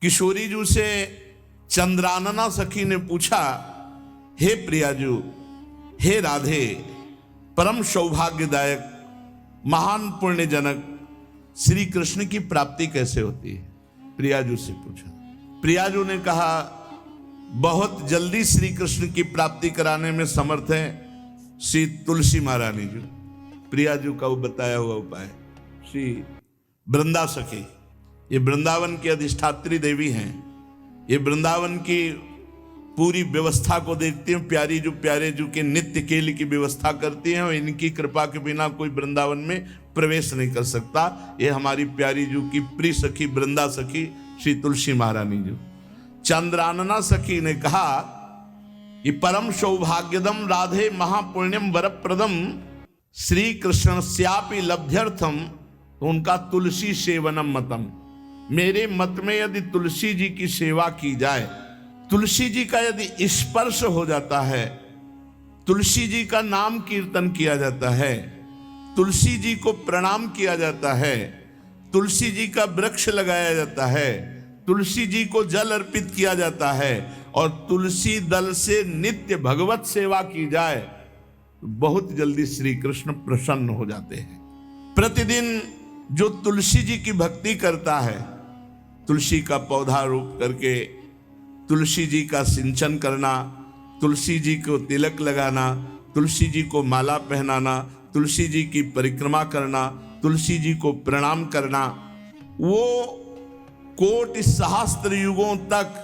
किशोरी जी से चंद्रानना सखी ने पूछा, हे प्रियाजू, हे राधे, परम सौभाग्यदायक महान पुण्यजनक श्री कृष्ण की प्राप्ति कैसे होती है? प्रियाजू से पूछा। प्रियाजू ने कहा, बहुत जल्दी श्री कृष्ण की प्राप्ति कराने में समर्थ है श्री तुलसी महारानी जी। प्रियाजू का वो बताया हुआ उपाय श्री वृंदा सखी, ये वृंदावन की अधिष्ठात्री देवी हैं, ये वृंदावन की पूरी व्यवस्था को देखती हैं। प्यारे जू के नित्य केली की व्यवस्था करती हैं और इनकी कृपा के बिना कोई वृंदावन में प्रवेश नहीं कर सकता। ये हमारी प्यारी जू की प्रिय सखी वृंदा सखी श्री तुलसी महारानी जी। चंद्रानना सखी ने कहा कि परम सौभाग्यदम राधे महापुण्यम वरप्रदम श्री कृष्ण श्यापि लब्ध्यर्थम, तो उनका तुलसी सेवनम मतम, मेरे मत में यदि तुलसी जी की सेवा की जाए, तुलसी जी का यदि स्पर्श हो जाता है, तुलसी जी का नाम कीर्तन किया जाता है, तुलसी जी को प्रणाम किया जाता है, तुलसी जी का वृक्ष लगाया जाता है, तुलसी जी को जल अर्पित किया जाता है और तुलसी दल से नित्य भगवत सेवा की जाए, तो बहुत जल्दी श्री कृष्ण प्रसन्न हो जाते हैं। प्रतिदिन जो तुलसी जी की भक्ति करता है, तुलसी का पौधा रोप करके तुलसी जी का सिंचन करना, तुलसी जी को तिलक लगाना, तुलसी जी को माला पहनाना, तुलसी जी की परिक्रमा करना, तुलसी जी को प्रणाम करना, वो कोटि सहस्त्र युगों तक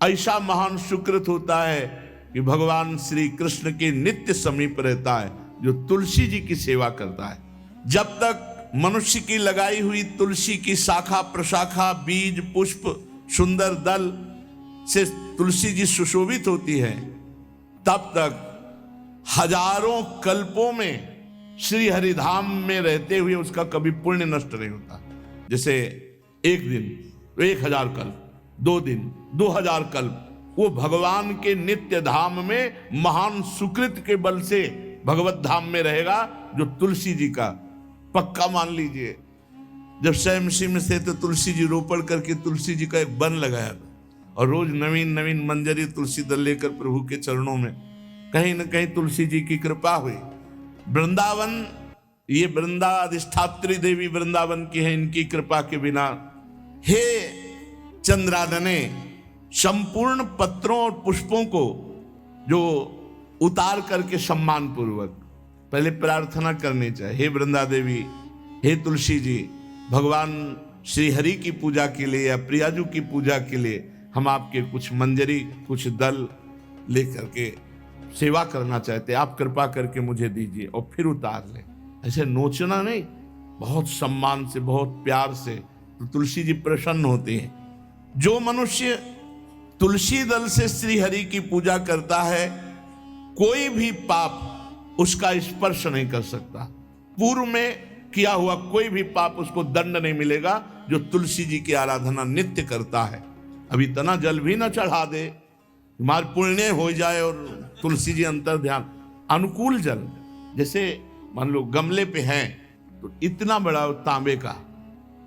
ऐसा महान सुकृत होता है कि भगवान श्री कृष्ण के नित्य समीप रहता है जो तुलसी जी की सेवा करता है। जब तक मनुष्य की लगाई हुई तुलसी की शाखा प्रशाखा बीज पुष्प सुंदर दल से तुलसी जी सुशोभित होती है, तब तक हजारों कल्पों में श्री हरिधाम में रहते हुए उसका कभी पुण्य नष्ट नहीं होता। जैसे एक दिन तो 1000 कल्प, 2 दिन 2000 कल्प, वो भगवान के नित्य धाम में महान सुकृत के बल से भगवत धाम में रहेगा जो तुलसी जी का पक्का मान लीजिए। जब स्वयं में से तो तुलसी जी रोपण करके तुलसी जी का एक वन लगाया था और रोज नवीन नवीन मंजरी तुलसी दल लेकर प्रभु के चरणों में, कहीं न कहीं तुलसी जी की कृपा हुई। वृंदावन, ये वृंदा अधिष्ठात्री देवी वृंदावन की है, इनकी कृपा के बिना हे चंद्रानने संपूर्ण पत्रों और पुष्पों को जो उतार करके सम्मान पूर्वक पहले प्रार्थना करनी चाहिए, हे वृंदा देवी, हे तुलसी जी, भगवान श्री हरि की पूजा के लिए या प्रियाजू की पूजा के लिए हम आपके कुछ मंजरी कुछ दल लेकर के सेवा करना चाहते हैं, आप कृपा करके मुझे दीजिए, और फिर उतार ले। ऐसे नोचना नहीं, बहुत सम्मान से बहुत प्यार से, तो तुलसी जी प्रसन्न होते हैं। जो मनुष्य तुलसी दल से श्री हरि की पूजा करता है, कोई भी पाप उसका स्पर्श नहीं कर सकता। पूर्व में किया हुआ कोई भी पाप उसको दंड नहीं मिलेगा जो तुलसी जी की आराधना नित्य करता है। अब इतना जल भी ना चढ़ा दे, हमारे पुण्य हो जाए और तुलसी जी अंतर ध्यान, अनुकूल जल, जैसे मान लो गमले पे हैं तो इतना बड़ा तांबे का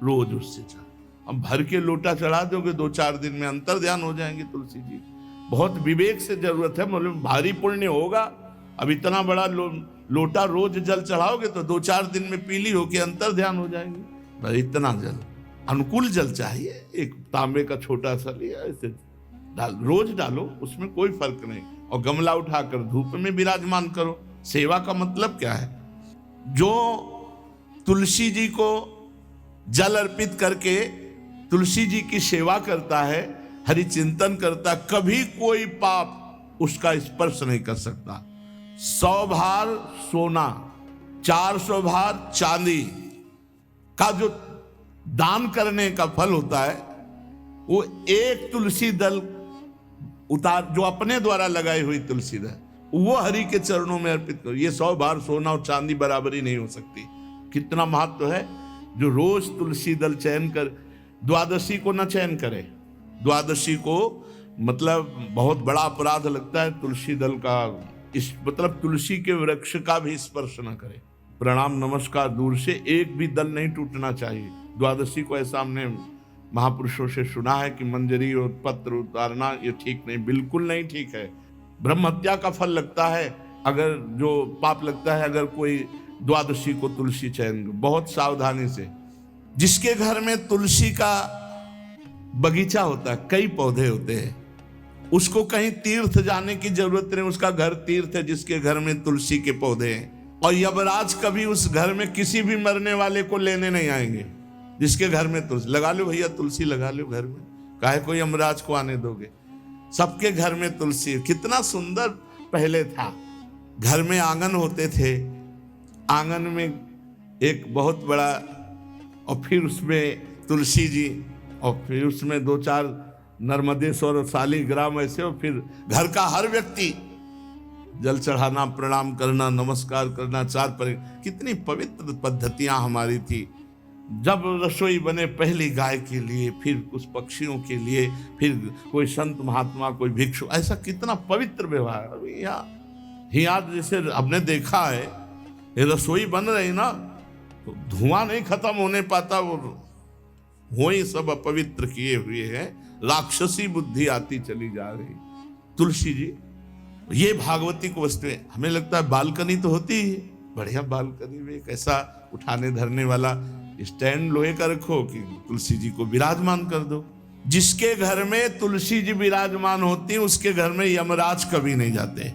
रोज उससे चढ़ा, अब भर के लोटा चढ़ा दोगे 2-4 दिन में अंतर ध्यान हो जाएंगे तुलसी जी। बहुत विवेक से जरूरत है, मतलब भारी पुण्य होगा। अब इतना बड़ा लोटा रोज जल चढ़ाओगे तो 2-4 दिन में पीली होके अंतर ध्यान हो जाएंगे। इतना जल, अनुकूल जल चाहिए। एक तांबे का छोटा सा लिया, ऐसे रोज डालो, उसमें कोई फर्क नहीं, और गमला उठाकर धूप में विराजमान करो। सेवा का मतलब क्या है? जो तुलसी जी को जल अर्पित करके तुलसी जी की सेवा करता है, हरि चिंतन करता, कभी कोई पाप उसका स्पर्श नहीं कर सकता। 100 भार सोना, 400 भार चांदी का जो दान करने का फल होता है, वो एक तुलसी दल उतार, जो अपने द्वारा लगाई हुई तुलसी दल, वो हरि के चरणों में अर्पित करो। ये 100 भार सोना और चांदी बराबरी नहीं हो सकती। कितना महत्व है। जो रोज तुलसी दल चयन कर, द्वादशी को न चयन करे, द्वादशी को मतलब बहुत बड़ा अपराध लगता है तुलसी दल का, इस मतलब तुलसी के वृक्ष का भी स्पर्श न करे। प्रणाम नमस्कार दूर से, एक भी दल नहीं टूटना चाहिए। द्वादशी को ऐसा हमने महापुरुषों से सुना है कि मंजरी और पत्र उतारना ये ठीक नहीं, बिल्कुल नहीं ठीक है। ब्रह्म हत्या का फल लगता है, अगर जो पाप लगता है अगर कोई द्वादशी को तुलसी चयन, बहुत सावधानी से। जिसके घर में तुलसी का बगीचा होता है, कई पौधे होते हैं, उसको कहीं तीर्थ जाने की जरूरत नहीं, उसका घर तीर्थ है जिसके घर में तुलसी के पौधे हैं। और यमराज कभी उस घर में किसी भी मरने वाले को लेने नहीं आएंगे। जिसके घर में तुलसी, लगा लो भैया तुलसी लगा लो घर में, काहे को यमराज को आने दोगे। सबके घर में तुलसी, कितना सुंदर पहले था। घर में आंगन होते थे, आंगन में एक बहुत बड़ा, और फिर उसमें तुलसी जी, और फिर उसमें 2-4 नर्मदेश्वर और शालिग्राम ऐसे, और फिर घर का हर व्यक्ति जल चढ़ाना, प्रणाम करना, नमस्कार करना, कितनी पवित्र पद्धतियां हमारी थी। जब रसोई बने पहली गाय के लिए, फिर कुछ पक्षियों के लिए, फिर कोई संत महात्मा, कोई भिक्षु, ऐसा कितना पवित्र व्यवहार। अभी यहाँ जैसे हमने देखा है, ये रसोई बन रही ना तो धुआं नहीं खत्म होने पाता, वो ही सब अपवित्र किए हुए हैं, राक्षसी बुद्धि आती चली जा रही। तुलसी जी, ये भागवती को वस्तु है। हमें लगता है बालकनी तो होती ही, बढ़िया बालकनी में एक ऐसा उठाने धरने वाला स्टैंड लोहे का रखो कि तुलसी जी को विराजमान कर दो। जिसके घर में तुलसी जी विराजमान होती, उसके घर में यमराज कभी नहीं जाते।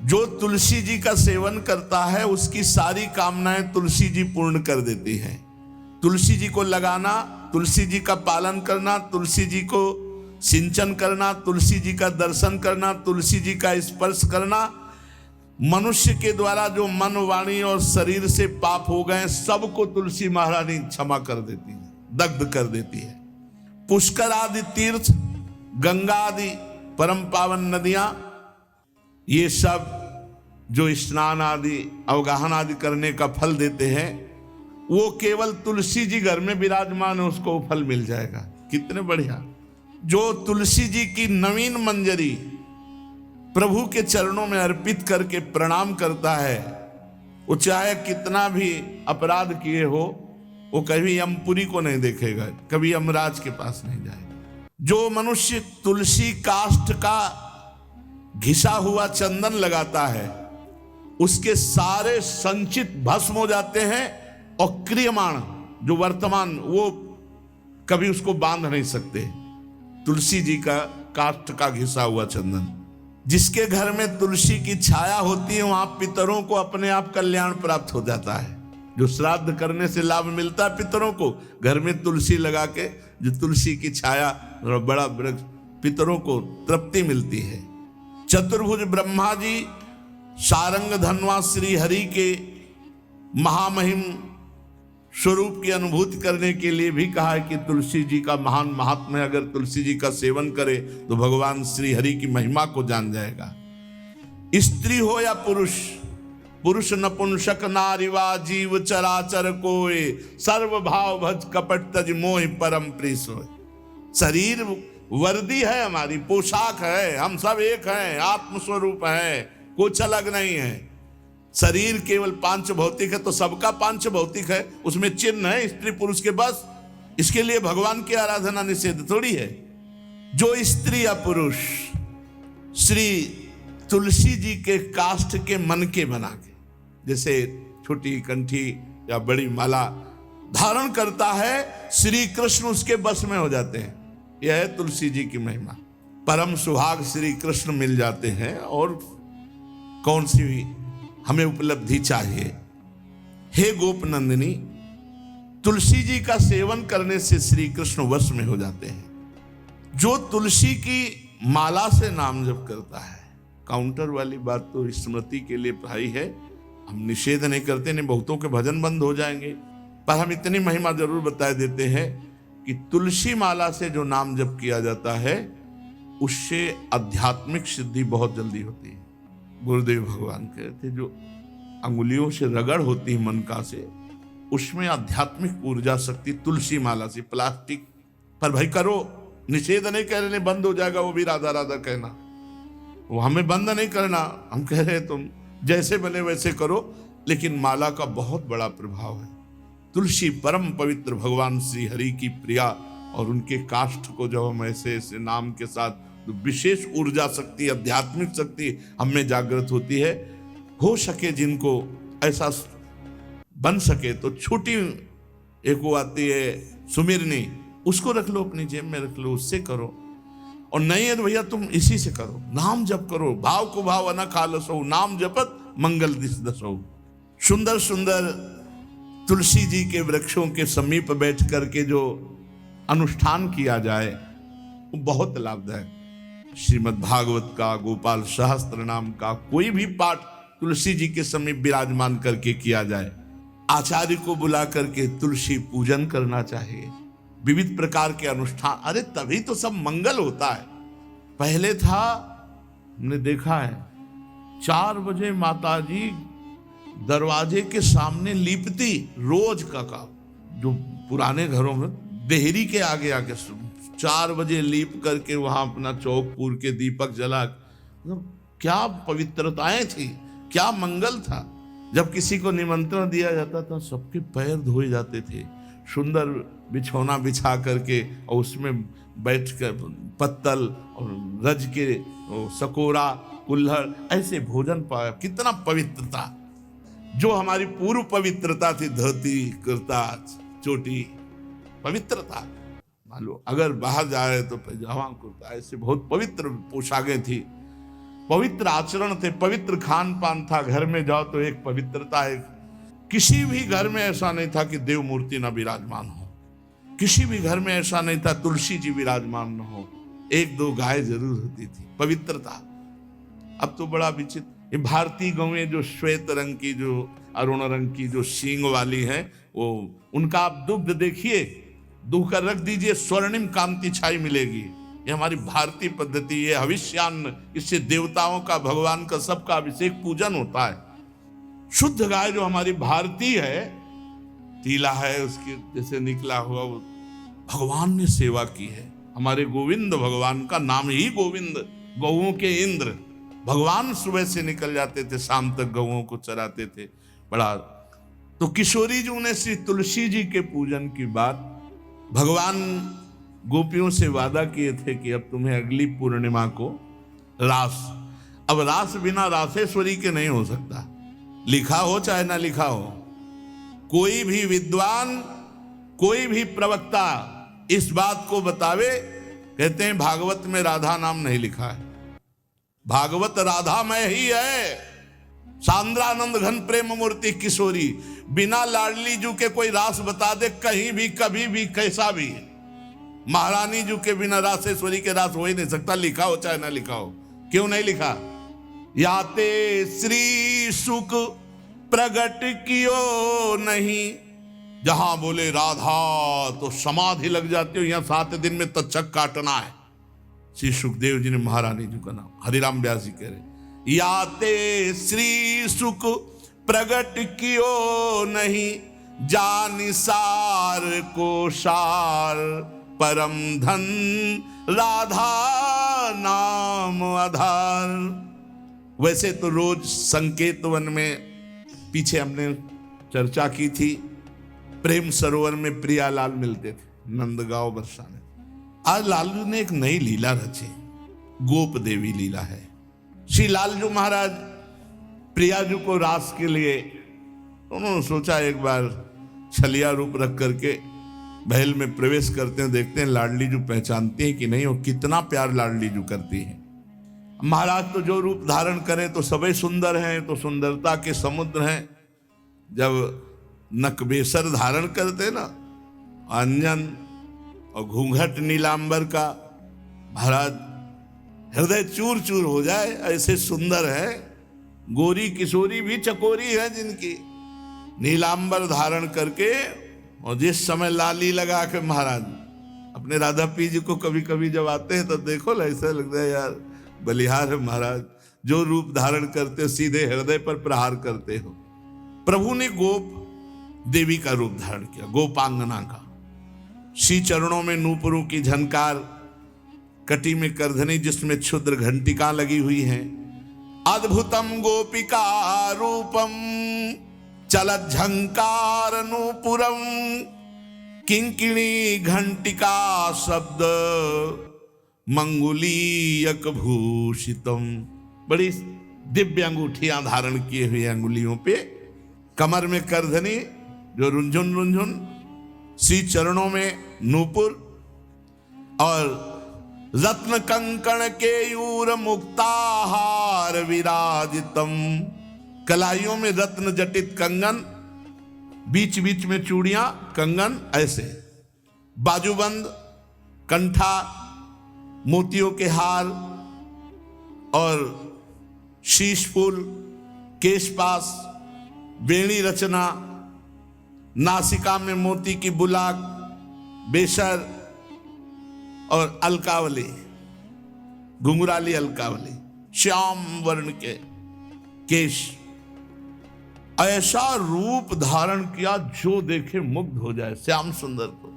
जो तुलसी जी का सेवन करता है उसकी सारी कामनाएं तुलसी जी पूर्ण कर देती हैं। तुलसी जी को लगाना, तुलसी जी का पालन करना, तुलसी जी को सिंचन करना, तुलसी जी का दर्शन करना, तुलसी जी का स्पर्श करना, मनुष्य के द्वारा जो मन, वाणी और शरीर से पाप हो गए सबको तुलसी महारानी क्षमा कर देती है, दग्ध कर देती है। पुष्कर आदि तीर्थ, गंगा आदि परम पावन नदियां, ये सब जो स्नान आदि, अवगाहन आदि करने का फल देते हैं, वो केवल तुलसी जी घर में विराजमान है, उसको फल मिल जाएगा। कितने बढ़िया। जो तुलसी जी की नवीन मंजरी प्रभु के चरणों में अर्पित करके प्रणाम करता है, वो चाहे कितना भी अपराध किए हो, वो कभी यमपुरी को नहीं देखेगा, कभी यमराज के पास नहीं जाएगा। जो मनुष्य तुलसी काष्ठ का घिसा हुआ चंदन लगाता है, उसके सारे संचित भस्म हो जाते हैं, और क्रियमाण जो वर्तमान, वो कभी उसको बांध नहीं सकते। तुलसी जी का काष्ठ का घिसा हुआ चंदन। जिसके घर में तुलसी की छाया होती है, वहां पितरों को अपने आप कल्याण प्राप्त हो जाता है। जो श्राद्ध करने से लाभ मिलता है पितरों को, घर में तुलसी लगा के, जो तुलसी की छाया, बड़ा वृक्ष, पितरों को तृप्ति मिलती है। चतुर्भुज ब्रह्मा जी सारंग धनवा श्री हरि के महामहिम स्वरूप की अनुभूति करने के लिए भी कहा है कि तुलसी जी का महान महात्म्य है। अगर तुलसी जी का सेवन करे तो भगवान श्री हरि की महिमा को जान जाएगा। स्त्री हो या पुरुष, पुरुष नपुंसक नारीवा जीव चराचर कोय, सर्व भाव भज कपट तज मोह परम प्रीस होय। शरीर वर्दी है, हमारी पोशाक है, हम सब एक हैं, आत्मस्वरूप है, कुछ अलग नहीं है। शरीर केवल पांच भौतिक है तो सबका पांच भौतिक है, उसमें चिन्ह है स्त्री पुरुष के, बस। इसके लिए भगवान की आराधना निषेध थोड़ी है। जो स्त्री या पुरुष श्री तुलसी जी के काष्ठ के मन के बना के, जैसे छोटी कंठी या बड़ी माला धारण करता है, श्री कृष्ण उसके बस में हो जाते हैं। यह है तुलसी जी की महिमा। परम सुहाग श्री कृष्ण मिल जाते हैं, और कौन सी भी हमें उपलब्धि चाहिए। हे गोप नंदिनी, तुलसी जी का सेवन करने से श्री कृष्ण वश में हो जाते हैं। जो तुलसी की माला से नाम जप करता है, काउंटर वाली बात तो स्मृति के लिए भाई है, हम निषेध नहीं करते, नहीं बहुतों के भजन बंद हो जाएंगे, पर हम इतनी महिमा जरूर बता देते हैं कि तुलसी माला से जो नाम जप किया जाता है, उससे आध्यात्मिक सिद्धि बहुत जल्दी होती है। गुरुदेव भगवान कहते, जो अंगुलियों से रगड़ होती है मन का से, उसमें आध्यात्मिक ऊर्जा शक्ति तुलसी माला से। प्लास्टिक पर भाई करो, निषेध नहीं कह रहे, बंद हो जाएगा वो भी राधा राधा कहना, वो हमें बंद नहीं करना। हम कह रहे तुम जैसे बने वैसे करो, लेकिन माला का बहुत बड़ा प्रभाव है। तुलसी परम पवित्र, भगवान श्री हरि की प्रिया और उनके काष्ठ को जब हम ऐसे ऐसे नाम के साथ, तो विशेष ऊर्जा शक्ति, आध्यात्मिक शक्ति हम में जागृत होती है। हो सके जिनको ऐसा बन सके तो छोटी एक वो आती है सुमिरनी, उसको रख लो, अपनी जेब में रख लो, उससे करो। और नहीं है तो भैया तुम इसी से करो, नाम जप करो, भाव को भाव अना खालसो, नाम जपत मंगल दिस दसो। सुंदर सुंदर तुलसी जी के वृक्षों के समीप बैठ करके जो अनुष्ठान किया जाए वो बहुत लाभदायक। श्रीमद् भागवत का, गोपाल सहस्त्र नाम का कोई भी पाठ तुलसी जी के समीप विराजमान करके किया जाए। आचार्य को बुला करके तुलसी पूजन करना चाहिए। विविध प्रकार के अनुष्ठान, अरे तभी तो सब मंगल होता है। पहले था, हमने देखा है, 4 बजे माताजी दरवाजे के सामने लीपती, रोज का काम। जो पुराने घरों में देहरी के आगे आके 4 बजे लीप करके वहां अपना चौक पूर के दीपक जला, क्या पवित्रताएं थी, क्या मंगल था। जब किसी को निमंत्रण दिया जाता था सबके पैर धोए जाते थे, सुंदर बिछौना बिछा करके और उसमें बैठ कर पत्तल और रज के सकोरा कुल्हड़ ऐसे भोजन पाया। कितना पवित्रता, जो हमारी पूर्व पवित्रता थी, धोती कुर्ता चोटी, पवित्रता। मान लो अगर बाहर जा रहे तो पैजामा कुर्ता, ऐसे बहुत पवित्र पोशाकें थी, पवित्र आचरण थे, पवित्र खान पान था। घर में जाओ तो एक पवित्रता है। किसी भी घर में ऐसा नहीं था कि देव मूर्ति न विराजमान हो, किसी भी घर में ऐसा नहीं था तुलसी जी विराजमान न हो, 1-2 गाय जरूर होती थी, पवित्रता। अब तो बड़ा विचित्र, भारतीय गौएं जो श्वेत रंग की, जो अरुण रंग की, जो सींग वाली है, वो उनका आप दुग्ध देखिए, दूह कर रख दीजिए, स्वर्णिम कांति छाई मिलेगी। ये हमारी भारतीय पद्धति, ये हविष्यान्न, इससे देवताओं का, भगवान का, सबका अभिषेक पूजन होता है। शुद्ध गाय जो हमारी भारतीय है, तीला है उसके जैसे निकला हुआ, वो भगवान ने सेवा की है। हमारे गोविंद भगवान का नाम ही गोविंद, गौओं के इंद्र। भगवान सुबह से निकल जाते थे, शाम तक गौओं को चराते थे। बड़ा तो किशोरी जी ने श्री तुलसी जी के पूजन की बात, भगवान गोपियों से वादा किए थे कि अब तुम्हें अगली पूर्णिमा को रास, अब रास बिना रासेश्वरी के नहीं हो सकता, लिखा हो चाहे ना लिखा हो। कोई भी विद्वान, कोई भी प्रवक्ता इस बात को बतावे, कहते हैं भागवत में राधा नाम नहीं लिखा है, भागवत राधामय ही है। सांद्रानंद घन प्रेम मूर्ति किशोरी, बिना लाडली जू के कोई रास बता दे, कहीं भी, कभी भी, कैसा भी। महारानी जू के बिना रासेश्वरी के रास हो ही नहीं सकता, लिखा हो चाहे ना लिखा हो। क्यों नहीं लिखा? याते श्री सुख प्रगट कियो नहीं, जहां बोले राधा तो समाधि लग जाती हो, यहां 7 दिन में तक्षक काटना है। श्री सुखदेव जी ने महारानी जी का नाम, हरिराम व्यास जी कह रहे, याते श्री सुख प्रगट कियो नहीं, जानि सार को सार परम धन, राधा नाम आधार। वैसे तो रोज संकेत वन में, पीछे हमने चर्चा की थी, प्रेम सरोवर में प्रियालाल मिलते थे, नंदगांव बरसाने। आज लालू ने एक नई लीला रची, गोप देवी लीला है। श्री लालजू महाराज प्रियाजू को रास के लिए उन्होंने सोचा एक बार छलिया रूप रख करके महल में प्रवेश करते हैं, देखते हैं लाडली जू पहचानती है कि नहीं, और कितना प्यार लाडली जू करती है। महाराज तो जो रूप धारण करें तो सभी सुंदर हैं, तो सुंदरता के समुद्र हैं। जब नकबेसर धारण करते ना, अंजन और घूंघट नीलांबर का, महाराज हृदय चूर चूर हो जाए, ऐसे सुंदर है। गोरी किशोरी भी चकोरी है जिनकी, नीलांबर धारण करके, और जिस समय लाली लगा के महाराज अपने राधा पी जी को कभी कभी जब आते हैं तो देखो ऐसा लगता है यार बलिहार है महाराज, जो रूप धारण करते हो सीधे हृदय पर प्रहार करते हो। प्रभु ने गोप देवी का रूप धारण किया, गोपांगना का। श्री चरणों में नूपुरों की झनकार, कटी में करधनी जिसमें क्षुद्र घंटिका लगी हुई हैं। अद्भुतम गोपिका रूपम चलत झंकार नूपुरम, किंकिणी घंटिका शब्द मंगुलीयक भूषितम, बड़ी दिव्य अंगूठियां धारण किए हुए अंगुलियों पे, कमर में करधनी जो रुंझुन रुंझुन, श्री चरणों में नूपुर और रत्न कंकण केयूर मुक्ताहार विराजितम, कलाइयों में रत्न जटित कंगन, बीच बीच में चूड़ियां कंगन ऐसे, बाजूबंद, कंठा, मोतियों के हार और शीश फूल, केशपास, बेणी रचना, नासिका में मोती की बुलाक, बेसर और अलकावली, घुंघराली अलकावली, श्याम वर्ण के केश, ऐसा रूप धारण किया जो देखे मुग्ध हो जाए। श्याम सुंदर को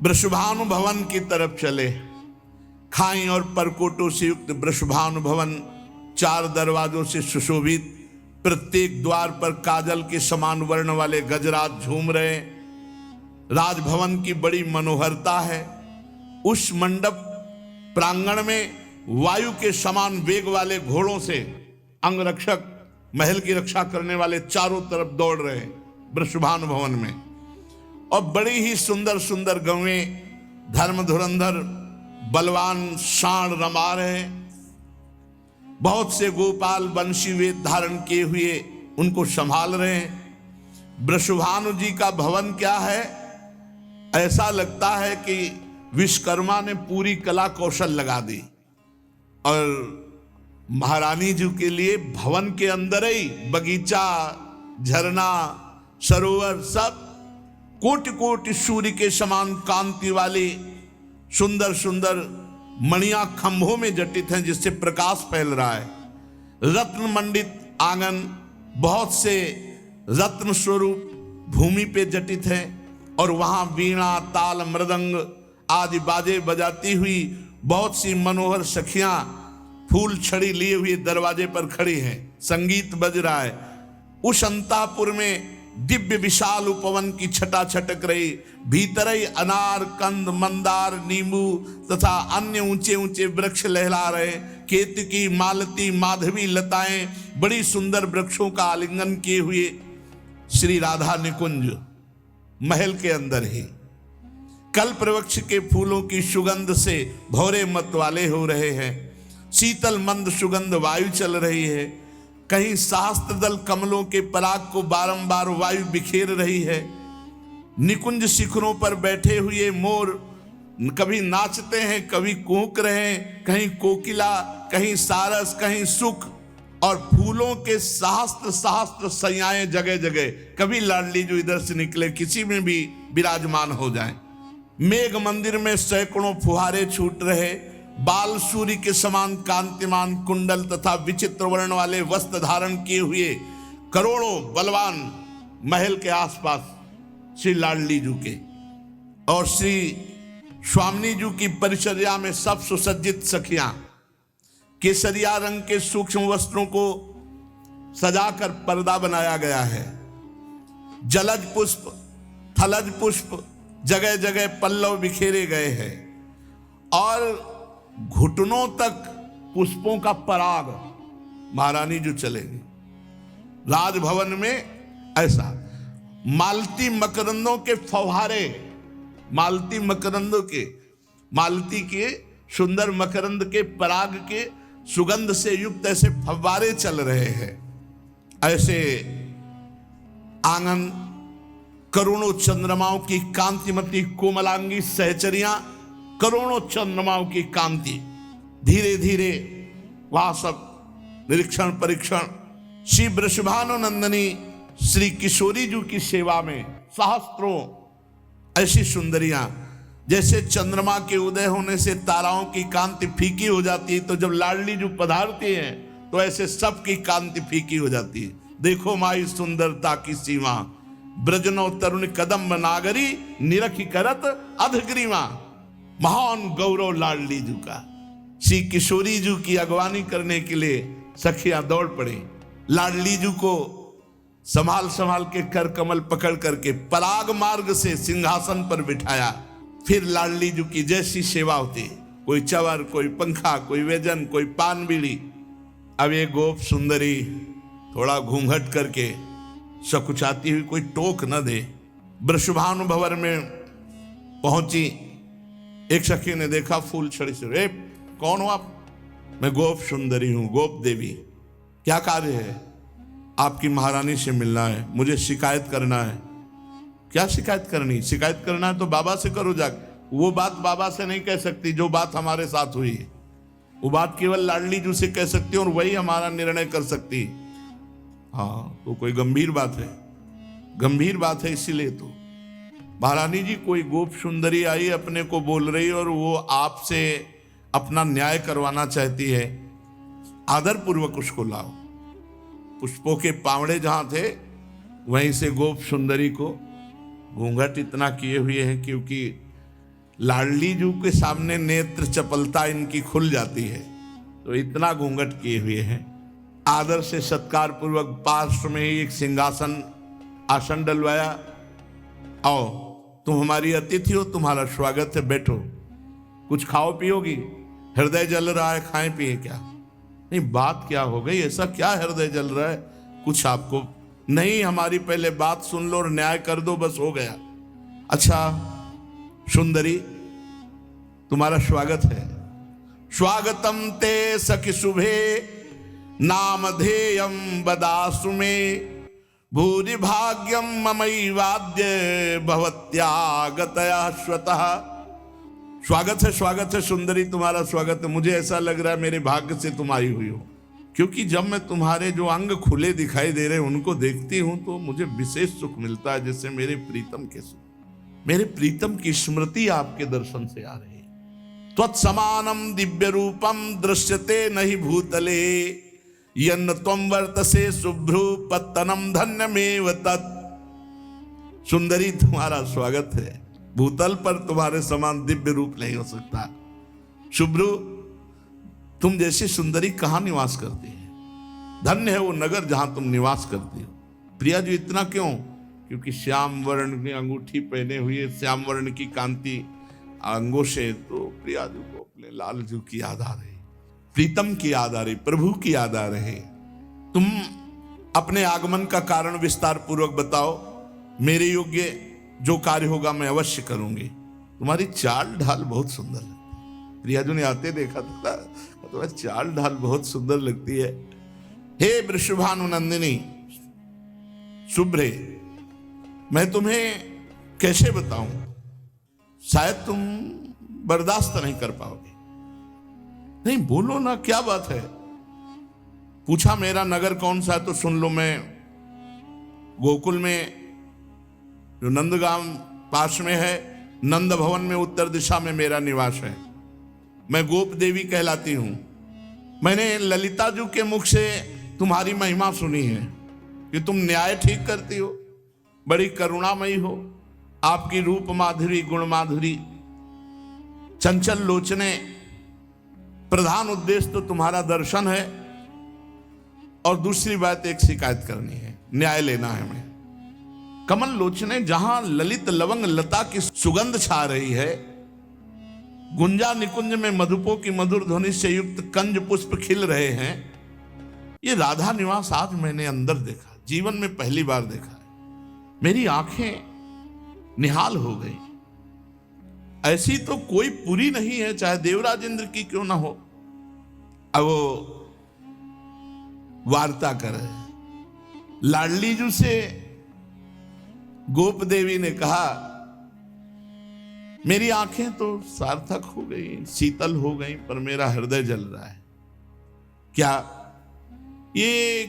वृषभानु भवन की तरफ चले। खाई और परकोटों से युक्त वृषभानु भवन 4 दरवाजों से सुशोभित, प्रत्येक द्वार पर काजल के समान वर्ण वाले गजराज झूम रहे। राजभवन की बड़ी मनोहरता है। उस मंडप प्रांगण में वायु के समान वेग वाले घोड़ों से अंगरक्षक महल की रक्षा करने वाले चारों तरफ दौड़ रहे वृषभानु भवन में, और बड़ी ही सुंदर सुंदर गवें धर्म धुरंधर बलवान शाण रमा रहे। बहुत से गोपाल बंशी वेद धारण किए हुए उनको संभाल रहे हैं। वृषभानु जी का भवन क्या है, ऐसा लगता है कि विश्वकर्मा ने पूरी कला कौशल लगा दी, और महारानी जी के लिए भवन के अंदर ही बगीचा, झरना, सरोवर, सब कोटि कोटि सूर्य के समान कांति वाली सुंदर सुंदर मणियां खंभों में जटित हैं, जिससे प्रकाश फैल रहा है। रत्न मंडित आंगन बहुत से रत्न स्वरूप भूमि पे जटित है, और वहां वीणा, ताल, मृदंग आदि बाजे बजाती हुई बहुत सी मनोहर सखियां फूल छड़ी लिए हुए दरवाजे पर खड़ी हैं, संगीत बज रहा है। उस अंतापुर में दिव्य विशाल उपवन की छटा छटक रही। भीतर ही अनार, कंद, मंदार, नींबू तथा अन्य ऊंचे ऊंचे वृक्ष लहला रहे। केतकी, मालती, माधवी लताएं बड़ी सुंदर वृक्षों का आलिंगन किए हुए श्री राधा निकुंज महल के अंदर ही कल्प वृक्ष के फूलों की सुगंध से भौरे मत वाले हो रहे हैं। शीतल मंद सुगंध वायु चल रही है। कहीं सहस्त्रदल कमलों के पराग को बारंबार वायु बिखेर रही है। निकुंज शिखरों पर बैठे हुए मोर कभी नाचते हैं, कभी कूक रहे हैं, कहीं कोकिला, कहीं सारस, कहीं सुख, और फूलों के सहस्त्र सहस्त्र सैयाएं जगह जगह। कभी लाडली जो इधर से निकले किसी में भी विराजमान हो जाएं। मेघ मंदिर में सैकड़ों फुहारे छूट रहे। बाल सूर्य के समान कांतिमान कुंडल तथा विचित्र वर्ण वाले वस्त्र धारण किए हुए करोड़ों बलवान महल के आसपास श्री लाडली जी के और श्री स्वामिनी जी की परिचर्या में सब सुसज्जित सखियां केसरिया रंग के सूक्ष्म वस्त्रों को सजाकर पर्दा बनाया गया है। जलज पुष्प, थलज पुष्प जगह जगह पल्लव बिखेरे गए हैं, और घुटनों तक पुष्पों का पराग महारानी जो चलेंगी। राजभवन में ऐसा मालती मकरंदों के फव्वारे, मालती मकरंदों के, मालती के सुंदर मकरंद के पराग के सुगंध से युक्त ऐसे फव्वारे चल रहे हैं। ऐसे आंगन करोड़ों चंद्रमाओं की कांतिमती कोमलांगी सहचरियां, करोड़ों चंद्रमाओं की कांति, धीरे धीरे वहां सब निरीक्षण परीक्षण। श्री वृषभानु नंदनी श्री किशोरी जी की सेवा में सहस्त्रों ऐसी सुंदरियां, जैसे चंद्रमा के उदय होने से ताराओं की कांति फीकी हो जाती है, तो जब लाडली जी पधारती हैं तो ऐसे सबकी कांति फीकी हो जाती है। देखो माई सुंदरता की सीमा, ब्रजनो तरुण कदम नागरी, निरखी करत अधग्रीवा। महान गौरव लाडली जी का। श्री किशोरी जी की अगवानी करने के लिए सखियां दौड़ पड़ी। लाडली जी को संभाल संभाल के कर कमल पकड़ करके पराग मार्ग से सिंहासन पर बिठाया। फिर लाडली जी की जैसी सेवा होती, कोई चवर, कोई पंखा, कोई व्यजन, कोई पान बीड़ी। अब ये गोप सुंदरी थोड़ा घूंघट करके सकुचाती हुई कोई टोक न दे, वृषभानु भवन में पहुंची। एक सखी ने देखा फूल छड़ी से, रे कौन हो आप? मैं गोप सुंदरी हूं, गोप देवी। क्या कार्य है? आपकी महारानी से मिलना है, मुझे शिकायत करना है। क्या शिकायत करनी? शिकायत करना है तो बाबा से करो जाकर। वो बात बाबा से नहीं कह सकती जो बात हमारे साथ हुई है, वो बात केवल लाडली जी से कह सकती है और वही हमारा निर्णय कर सकती है। हाँ, तो कोई गंभीर बात है, गंभीर बात है। इसीलिए तो महारानी जी, कोई गोप सुंदरी आई अपने को बोल रही और वो आपसे अपना न्याय करवाना चाहती है, आदर पूर्वक उसको लाओ। पुष्पों के पावड़े जहां थे वहीं से गोप सुंदरी को घूंघट इतना किए हुए हैं, क्योंकि लाडली जी के सामने नेत्र चपलता इनकी खुल जाती है, तो इतना घूंघट किए हुए हैं। आदर से सत्कार पूर्वक पार्श्व में ही एक सिंहासन आसन डलवाया। आओ, तुम हमारी अतिथि हो, तुम्हारा स्वागत है, बैठो। कुछ खाओ पियोगी? हृदय जल रहा है, खाएं पिए क्या? नहीं, बात क्या हो गई? ऐसा क्या हृदय जल रहा है? कुछ आपको नहीं, हमारी पहले बात सुन लो और न्याय कर दो, बस हो गया। अच्छा सुंदरी, तुम्हारा स्वागत है। स्वागतम ते सखि शुभे नामधेयम बदासु में भूरि भाग्यम ममैवाद्य भवत्यागतया स्वतः। स्वागत है सुंदरी, तुम्हारा स्वागत है। मुझे ऐसा लग रहा है मेरे भाग्य से तुम आई हुई हो, क्योंकि जब मैं तुम्हारे जो अंग खुले दिखाई दे रहे हैं उनको देखती हूं तो मुझे विशेष सुख मिलता है, जैसे मेरे प्रीतम के सुख, मेरे प्रीतम की स्मृति आपके दर्शन से आ रही है। त्वत्समानम दिव्य रूपम दृश्यते नहीं भूतले यन्न त्वं वर्तसे शुभ्रू पत्तनम धन्यमेव तत्। सुंदरी, तुम्हारा स्वागत है। भूतल पर तुम्हारे समान दिव्य रूप नहीं हो सकता। शुभ्रू, तुम जैसी सुंदरी कहां निवास करती है? धन्य है वो नगर जहां तुम निवास करती हो। प्रिया जी, इतना क्यों? क्योंकि श्याम वर्ण की अंगूठी पहने हुए, श्याम वर्ण की कांति अंगों से, तो प्रिया जी को अपने लाल जी की याद आ रही, प्रीतम की याद आ रही, प्रभु की याद आ रही। तुम अपने आगमन का कारण विस्तार पूर्वक बताओ, मेरे योग्य जो कार्य होगा मैं अवश्य करूंगी। तुम्हारी चाल ढाल बहुत सुंदर लगती है। प्रियाजू ने आते देखा था, तुम्हारी चाल ढाल बहुत सुंदर लगती है। हे वृषभानु नंदिनी शुभ्रे, मैं तुम्हें कैसे बताऊं, शायद तुम बर्दाश्त नहीं कर पाओगे। नहीं, बोलो ना, क्या बात है? पूछा मेरा नगर कौन सा है, तो सुन लो। मैं गोकुल में जो नंदगांव पास में है, नंद भवन में उत्तर दिशा में मेरा निवास है। मैं गोप देवी कहलाती हूं। मैंने ललिता जी के मुख से तुम्हारी महिमा सुनी है कि तुम न्याय ठीक करती हो, बड़ी करुणामयी हो। आपकी रूप माधुरी, गुण माधुरी, चंचल लोचने, प्रधान उद्देश्य तो तुम्हारा दर्शन है। और दूसरी बात, एक शिकायत करनी है, न्याय लेना है। मैं कमल लोचने, जहां ललित लवंग लता की सुगंध छा रही है, गुंजा निकुंज में मधुपों की मधुर ध्वनि से युक्त कंज पुष्प खिल रहे हैं, ये राधा निवास आज मैंने अंदर देखा, जीवन में पहली बार देखा है। मेरी आंखें निहाल हो गई। ऐसी तो कोई पुरी नहीं है, चाहे देवराज इंद्र की क्यों ना हो। अब वो वार्ता करे। लाडली जी से गोप देवी ने कहा, मेरी आंखें तो सार्थक हो गई, शीतल हो गई, पर मेरा हृदय जल रहा है। क्या ये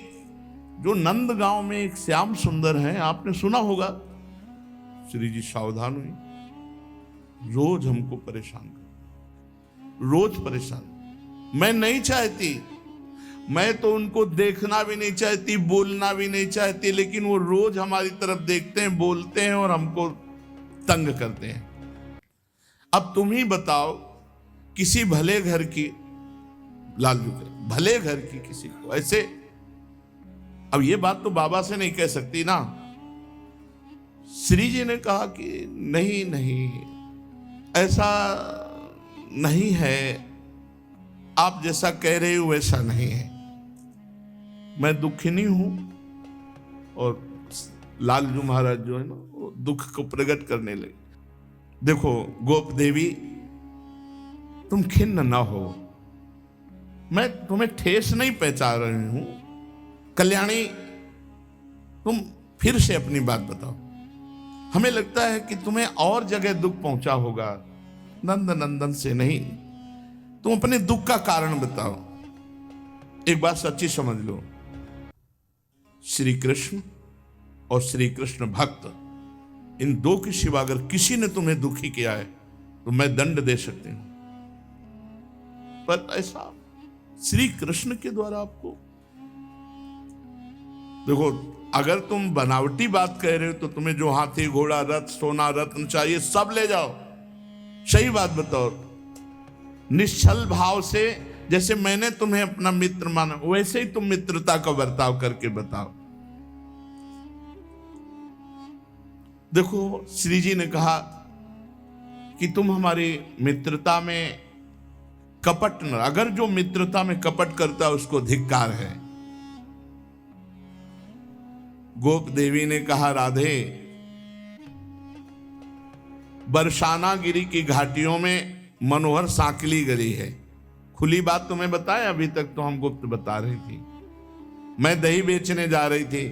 जो नंदगांव में एक श्याम सुंदर है, आपने सुना होगा? श्री जी सावधान हुई। रोज हमको परेशान कर, रोज परेशान। मैं नहीं चाहती, मैं तो उनको देखना भी नहीं चाहती, बोलना भी नहीं चाहती, लेकिन वो रोज हमारी तरफ देखते हैं, बोलते हैं और हमको तंग करते हैं। अब तुम ही बताओ, किसी भले घर की, लालू के भले घर की किसी को ऐसे अब ये बात तो बाबा से नहीं कह सकती ना। श्री जी ने कहा कि नहीं नहीं, ऐसा नहीं है, आप जैसा कह रहे हो वैसा नहीं है। मैं दुखिनी हूं और लालजू महाराज जो है ना वो दुख को प्रकट करने लगे। देखो गोप देवी, तुम खिन्न ना हो, मैं तुम्हें ठेस नहीं पहुंचा रही हूं। कल्याणी, तुम फिर से अपनी बात बताओ। हमें लगता है कि तुम्हें और जगह दुख पहुंचा होगा, नंद नंदन से नहीं। तुम अपने दुख का कारण बताओ। एक बात सच्ची समझ लो, श्री कृष्ण और श्री कृष्ण भक्त, इन दो के सिवा अगर किसी ने तुम्हें दुखी किया है तो मैं दंड दे सकती हूं, पर ऐसा श्री कृष्ण के द्वारा आपको। देखो, अगर तुम बनावटी बात कह रहे हो तो तुम्हें जो हाथी घोड़ा रथ सोना रत्न चाहिए सब ले जाओ। सही बात बताओ, निश्चल भाव से, जैसे मैंने तुम्हें अपना मित्र माना वैसे ही तुम मित्रता का बर्ताव करके बताओ। देखो, श्री जी ने कहा कि तुम हमारी मित्रता में कपट न, अगर जो मित्रता में कपट करता है उसको धिक्कार है। गोप देवी ने कहा, राधे, बरसाना गिरी की घाटियों में मनोहर सांकली गली है। खुली बात तुम्हें बताया, अभी तक तो हम गुप्त बता रही थी। मैं दही बेचने जा रही थी,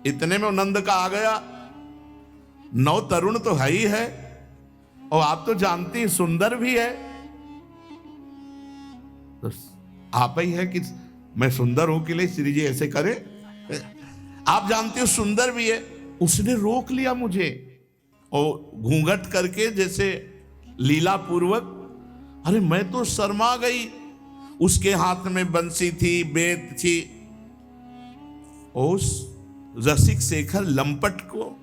इतने में नंद का आ गया। नौ तरुण तो है ही है, और आप तो जानती हैं सुंदर भी है। तो आप ही है कि मैं सुंदर हूं के लिए श्री जी ऐसे करे? आप जानते हो सुंदर भी है। उसने रोक लिया मुझे और घूंघट करके जैसे लीला पूर्वक। अरे मैं तो शर्मा गई। उसके हाथ में बंसी थी, बेत थी। उस रसिक शेखर लंपट को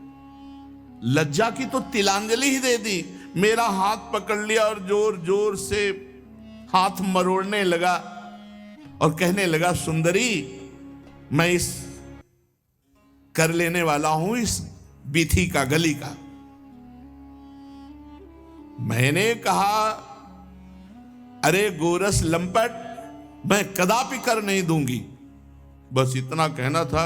लज्जा की तो तिलांजलि ही दे दी। मेरा हाथ पकड़ लिया और जोर जोर से हाथ मरोड़ने लगा और कहने लगा, सुंदरी, मैं इस कर लेने वाला हूं इस बीथी का, गली का। मैंने कहा, अरे गोरस लंपट, मैं कदापि कर नहीं दूंगी। बस इतना कहना था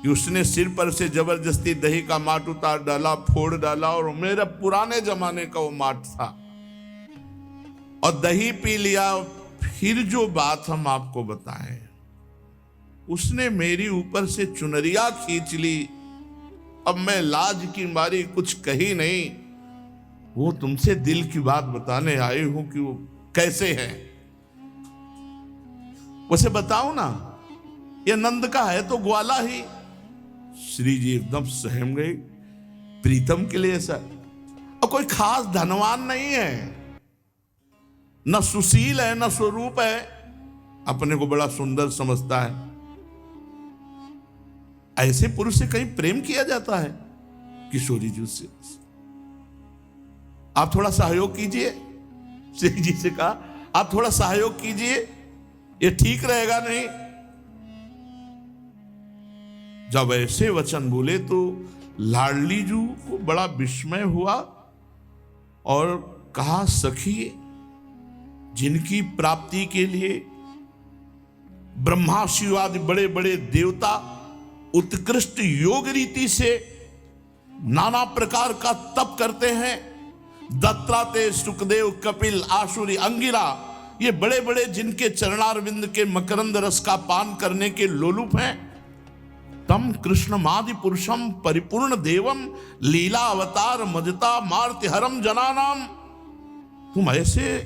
कि उसने सिर पर से जबरदस्ती दही का माट उतार डाला, फोड़ डाला, और मेरा पुराने जमाने का वो माट था, और दही पी लिया। फिर जो बात हम आपको बताएं, उसने मेरी ऊपर से चुनरिया खींच ली। अब मैं लाज की मारी कुछ कही नहीं। वो तुमसे दिल की बात बताने आई हूं कि वो कैसे है, उसे बताओ ना। ये नंद का है तो ग्वाला ही। श्री जी एकदम सहम गई। प्रीतम के लिए ऐसा, और कोई खास धनवान नहीं है, न सुशील है न स्वरूप है, अपने को बड़ा सुंदर समझता है। ऐसे पुरुष से कहीं प्रेम किया जाता है? किशोरी जी से आप थोड़ा सहयोग कीजिए। श्री जी से कहा, आप थोड़ा सहयोग कीजिए, ये ठीक रहेगा नहीं। जब ऐसे वचन बोले तो लाडली जी को बड़ा विस्मय हुआ और कहा, सखी, जिनकी प्राप्ति के लिए ब्रह्मा शिव आदि बड़े बड़े देवता उत्कृष्ट योग रीति से नाना प्रकार का तप करते हैं, दत्तात्रेय, सुखदेव, कपिल, आशुरी, अंगिरा, ये बड़े बड़े जिनके चरणारविंद के मकरंद रस का पान करने के लोलुप हैं, तम कृष्णमादि पुरुषम परिपूर्ण देवम लीला अवतार मजता मार्तिहरम जनानाम। तुम ऐसे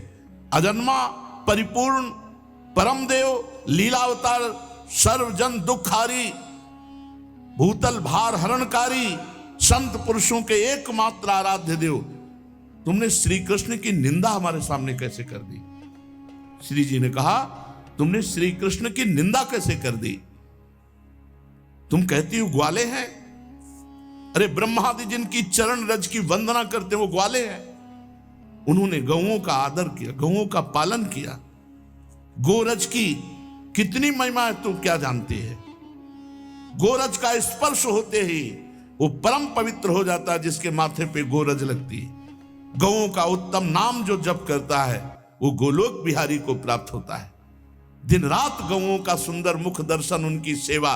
अजन्मा परिपूर्ण परम देव, लीला अवतार, सर्वजन दुखारी, भूतल भार हरणकारी, संत पुरुषों के एकमात्र आराध्य देव, तुमने श्री कृष्ण की निंदा हमारे सामने कैसे कर दी? श्री जी ने कहा, तुमने श्री कृष्ण की निंदा कैसे कर दी? तुम कहती हो ग्वाले हैं। अरे ब्रह्मादि जिनकी चरण रज की वंदना करते वो ग्वाले हैं। उन्होंने गौओं का आदर किया, गौओं का पालन किया। गोरज की कितनी महिमा है तुम क्या जानते हैं? गोरज का स्पर्श होते ही वो परम पवित्र हो जाता है, जिसके माथे पे गोरज लगती है। गौओं का उत्तम नाम जो जप करता है वो गोलोक बिहारी को प्राप्त होता है। दिन रात गौओं का सुंदर मुख दर्शन, उनकी सेवा,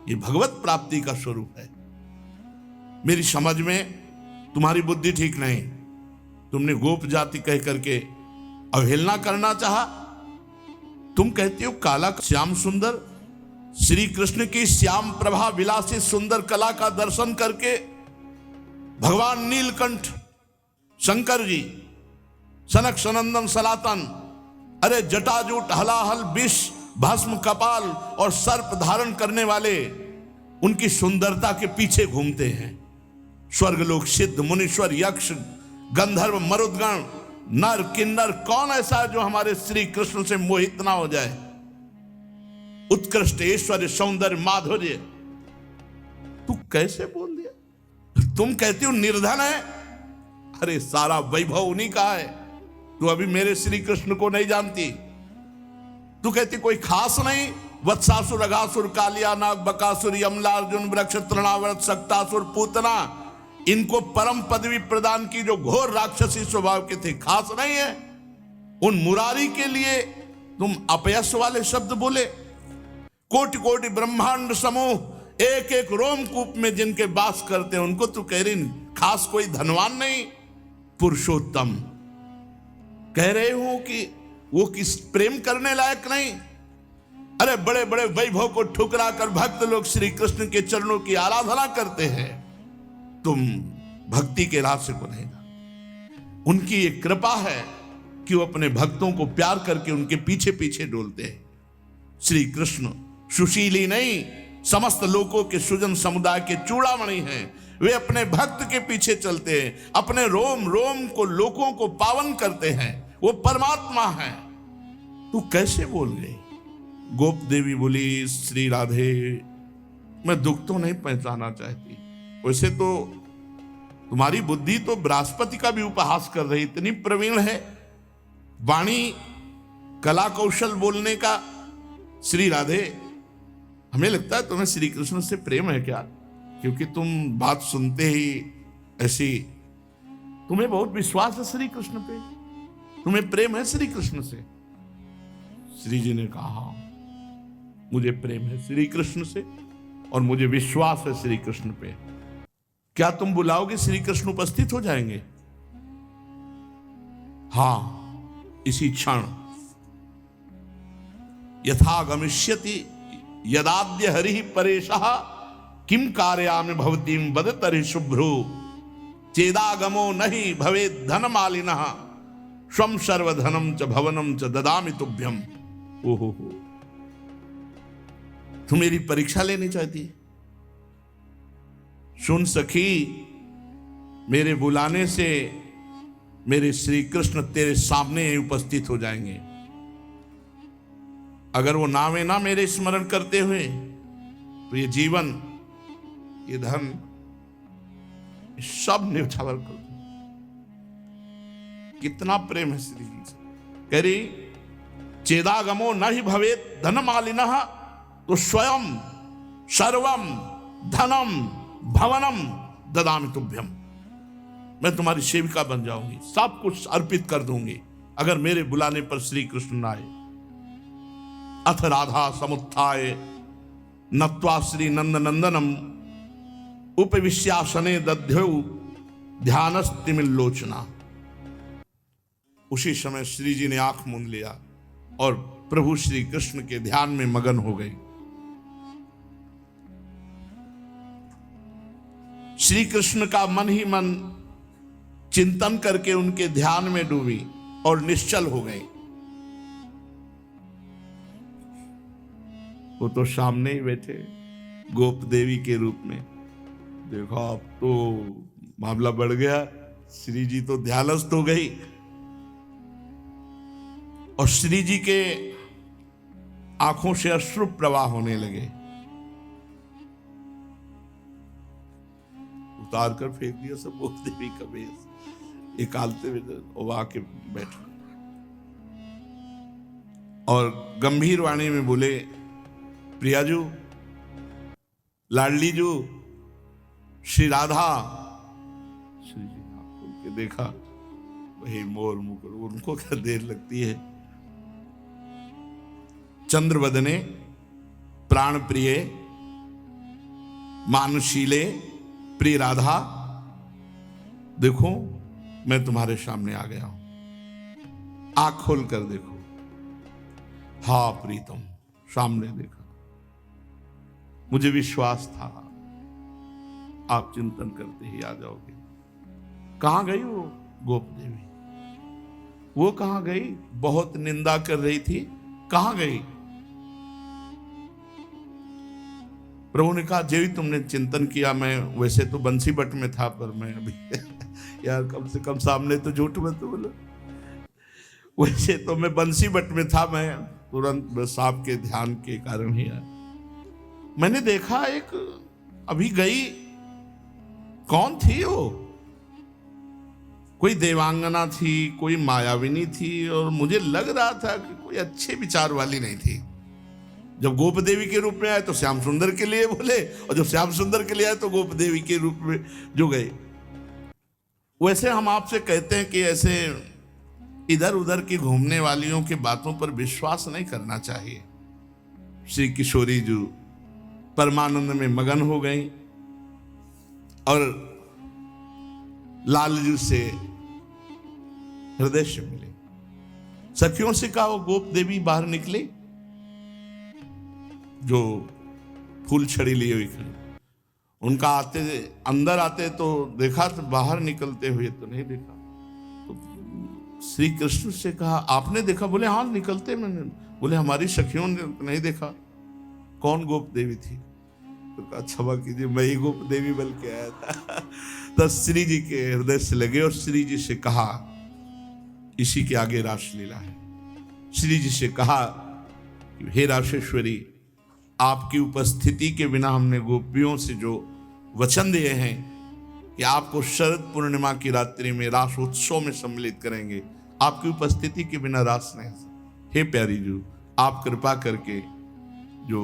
ये भगवत प्राप्ति का स्वरूप है। मेरी समझ में तुम्हारी बुद्धि ठीक नहीं। तुमने गोप जाति कह करके अवहेलना करना चाहा। तुम कहते हो काला श्याम सुंदर, श्री कृष्ण की श्याम प्रभा विलासी सुंदर कला का दर्शन करके भगवान नीलकंठ, शंकर जी, सनक सनंदन सनातन, अरे जटाजूट हलाहल विष भस्म कपाल और सर्प धारण करने वाले उनकी सुंदरता के पीछे घूमते हैं। स्वर्गलोक सिद्ध मुनीश्वर यक्ष गंधर्व मरुदगण नर किन्नर कौन ऐसा है जो हमारे श्री कृष्ण से मोहित ना हो जाए। उत्कृष्ट ऐश्वर्य सौंदर्य माधुर्य, तू कैसे बोल दिया। तुम कहती हो निर्धन है, अरे सारा वैभव उन्हीं का है। तू अभी मेरे श्री कृष्ण को नहीं जानती। तू कहती कोई खास नहीं, वत्सासुर अगासुर कालिया नाग बकासुर यमला अर्जुन वृक्ष तृणावर्त सक्तासुर पूतना, इनको परम पदवी प्रदान की जो घोर राक्षसी स्वभाव के थे, खास नहीं है। उन मुरारी के लिए तुम अपयश वाले शब्द बोले। कोटि कोटि ब्रह्मांड समूह एक एक रोमकूप में जिनके वास करते हैं, उनको तू कह रही खास कोई धनवान नहीं। पुरुषोत्तम कह रहे हो कि वो किस प्रेम करने लायक नहीं। अरे बड़े बड़े वैभव को ठुकरा कर भक्त लोग श्री कृष्ण के चरणों की आराधना करते हैं। तुम भक्ति के रास्ते को नहीं जानते। उनकी एक कृपा है कि वो अपने भक्तों को प्यार करके उनके पीछे पीछे डोलते हैं। श्री कृष्ण सुशीली नहीं, समस्त लोगों के सुजन समुदाय के चूड़ामणि हैं। वे अपने भक्त के पीछे चलते हैं, अपने रोम रोम को लोगों को पावन करते हैं। वो परमात्मा है। तू कैसे बोल गई। गोप देवी बोली, श्री राधे मैं दुख तो नहीं पहचाना चाहती। वैसे तो तुम्हारी बुद्धि तो बृहस्पति का भी उपहास कर रही, इतनी प्रवीण है वाणी कला कौशल बोलने का। श्री राधे हमें लगता है तुम्हें श्री कृष्ण से प्रेम है क्या, क्योंकि तुम बात सुनते ही ऐसी, तुम्हें बहुत विश्वास है श्री कृष्ण पे, तुम्हें प्रेम है श्री कृष्ण से। श्री जी ने कहा मुझे प्रेम है श्री कृष्ण से और मुझे विश्वास है श्री कृष्ण पे। क्या तुम बुलाओगे श्री कृष्ण उपस्थित हो जाएंगे। हां इसी क्षण यथा गमिष्यति यदाद्य हरि परेशः किम कार्यामि भवतीम वदतरि शुभ्रो चेदागमो नहीं भवे धनमालिनः स्वम सर्वधनम च भवनम च ददामि तुभ्यम। ओहो तू मेरी परीक्षा लेनी चाहती। सुन सखी, मेरे बुलाने से मेरे श्री कृष्ण तेरे सामने ही उपस्थित हो जाएंगे। अगर वो नावे ना मेरे स्मरण करते हुए तो ये जीवन ये धन सब न्यौछावर कर दो। कितना प्रेम है श्री जी से। कह रही चेदागमो न ही भवेत धनमालिनः, तो स्वयं सर्वम धनम भवनम ददामि तुभ्यम। मैं तुम्हारी सेविका बन जाऊंगी, सब कुछ अर्पित कर दूंगी अगर मेरे बुलाने पर श्री कृष्ण न आए। अथ राधा समुत्थाय नत्वा श्री नंद नंदनम उपविश्यासने दध्यौ ध्यानस्तिमिल्लोचना। उसी समय श्री जी ने आंख मूंद लिया और प्रभु श्री कृष्ण के ध्यान में मगन हो गई। श्री कृष्ण का मन ही मन चिंतन करके उनके ध्यान में डूबी और निश्चल हो गई। वो तो सामने ही बैठे गोप देवी के रूप में। देखो अब तो मामला बढ़ गया, श्री जी तो ध्यानस्थ हो गई और श्री जी के आंखों से अश्रु प्रवाह होने लगे। उतार कर फेंक दिया सब गोप देवी का वेश, निकालते हुए वो आके बैठ और गंभीर वाणी में बोले, प्रियाजू लाडली जो श्री राधा, श्री जी ने आंख खोल के देखा, वही मोर मुकुट, उनको क्या देर लगती है। चंद्रवदने, प्राण प्रिय, मानशीले, प्रिय राधा, देखो मैं तुम्हारे सामने आ गया हूं, आंख खोल कर देखो। हा प्रीतम, सामने देखा, मुझे विश्वास था आप चिंतन करते ही आ जाओगे। कहां गई वो गोप देवी? वो कहां गई? बहुत निंदा कर रही थी, कहां गई? प्रभु ने कहा, जेवी तुमने चिंतन किया, मैं वैसे तो बंसी बट में था, पर मैं अभी यार कम से कम सामने तो झूठ मत बोलो। वैसे तो मैं बंसी बट में था, मैं तुरंत बस आपके ध्यान के कारण ही आया। मैंने देखा एक अभी गई, कौन थी वो? कोई देवांगना थी, कोई मायाविनी थी, और मुझे लग रहा था कि कोई अच्छे विचार वाली नहीं थी। जब गोप देवी के रूप में आए तो श्याम सुंदर के लिए बोले, और जब श्याम सुंदर के लिए आए तो गोप देवी के रूप में जो गए। वैसे हम आपसे कहते हैं कि ऐसे इधर उधर की घूमने वालियों की बातों पर विश्वास नहीं करना चाहिए। श्री किशोरी जी परमानंद में मगन हो गई और लाल जी से हृदय से मिले। सखियों से कहा, वो गोप देवी बाहर निकली जो फूल छड़ी लिए हुई खड़ी, उनका आते अंदर आते तो देखा, तो बाहर निकलते हुए तो नहीं देखा। तो श्री कृष्ण से कहा, आपने देखा? बोले हाँ निकलते मैंने। बोले हमारी सखियों ने नहीं देखा। कौन गोप देवी थी? तो कहा, क्षमा कीजिए, मैं ही गोप देवी बन के आया था। तो श्री जी के हृदय से लगे और श्री जी से कहा, इसी के आगे रासलीला है। श्री जी से कहा, हे राशेश्वरी, आपकी उपस्थिति के बिना हमने गोपियों से जो वचन दिए हैं कि आपको शरद पूर्णिमा की रात्रि में रास उत्सव में सम्मिलित करेंगे, आपकी उपस्थिति के बिना रास नहीं। हे प्यारी जी, आप कृपा करके जो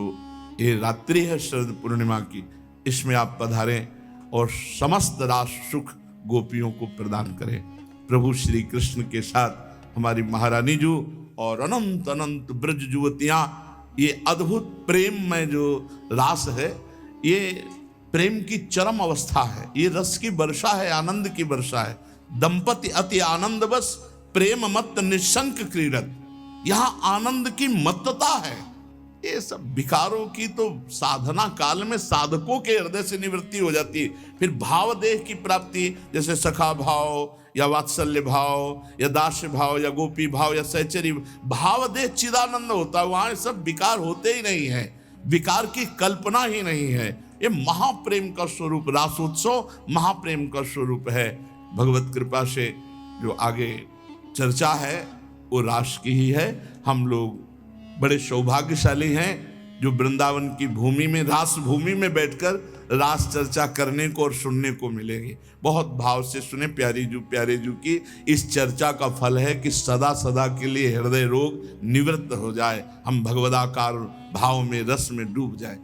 ये रात्रि है शरद पूर्णिमा की, इसमें आप पधारें और समस्त रास सुख गोपियों को प्रदान करें। प्रभु श्री कृष्ण के साथ हमारी महारानी जी और अनंत अनंत ब्रज युवतियां, ये अद्भुत प्रेम में जो रास है, ये प्रेम की चरम अवस्था है, ये रस की वर्षा है, आनंद की वर्षा है। दंपति अति आनंद बस, प्रेम मत निशंक क्रीडत, यहां आनंद की मत्तता है। ये सब विकारों की तो साधना काल में साधकों के हृदय से निवृत्ति हो जाती है। फिर भाव देह की प्राप्ति, जैसे सखा भाव या वात्सल्य भाव या दास्य भाव या गोपी भाव या सहचरी भाव देह चिदानंद होता है, वहां सब विकार होते ही नहीं है, विकार की कल्पना ही नहीं है। ये महाप्रेम का स्वरूप, रासोत्सव महाप्रेम का स्वरूप है। भगवत कृपा से जो आगे चर्चा है वो रास की ही है। हम लोग बड़े सौभाग्यशाली हैं जो वृंदावन की भूमि में, रास भूमि में बैठकर रास चर्चा करने को और सुनने को मिलेगी। बहुत भाव से सुने प्यारे जू की इस चर्चा का फल है कि सदा सदा के लिए हृदय रोग निवृत्त हो जाए, हम भगवदाकार भाव में, रस में डूब जाए।